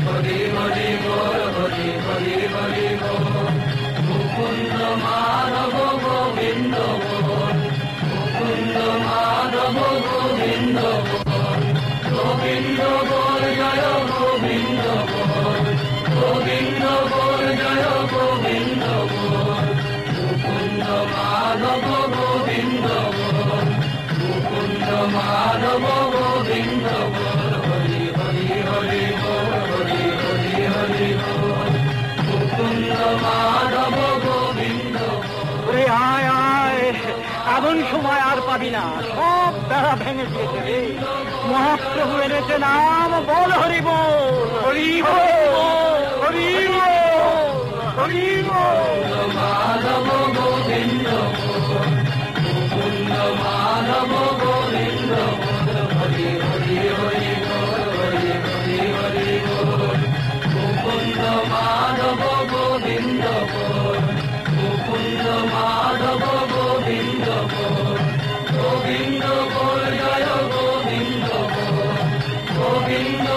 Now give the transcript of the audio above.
হরি হরি বল, হরি হরি হরি বল। মুকুন্দ মাধব গোবিন্দ বল, মুকুন্দ মাধব গোবিন্দ বল। গোবিন্দ বল জয় গোবিন্দ বল, গোবিন্দ বল জয় গোবিন্দ বল। মুকুন্দ মাধব গোবিন্দ বল, মুকুন্দ মাধব গোবিন্দ বল। হরি হরি হরি বল, হরি হরি হরি বল। মুকুন্দ মাধব গোবিন্দ বল। আয় আয়, এমন সময় আর পাবি না, সব বেড়া ভেঙে দিয়েছে রে। মহাপ্রভু এনেছে নাম, বল হরি বল, হরি বল, হরি বল, হরি বল। মাধব গোবিন্দ বল, মুকুন্দ মাধব গোবিন্দ বল। হরি হরি হরি বল, হরি হরি হরি বল। মুকুন্দ মাধব গোবিন্দ বল, মুকুন্দ মাধব গোবিন্দ বল। গোবিন্দ বল জয় গোবিন্দ বল, গোবিন্দ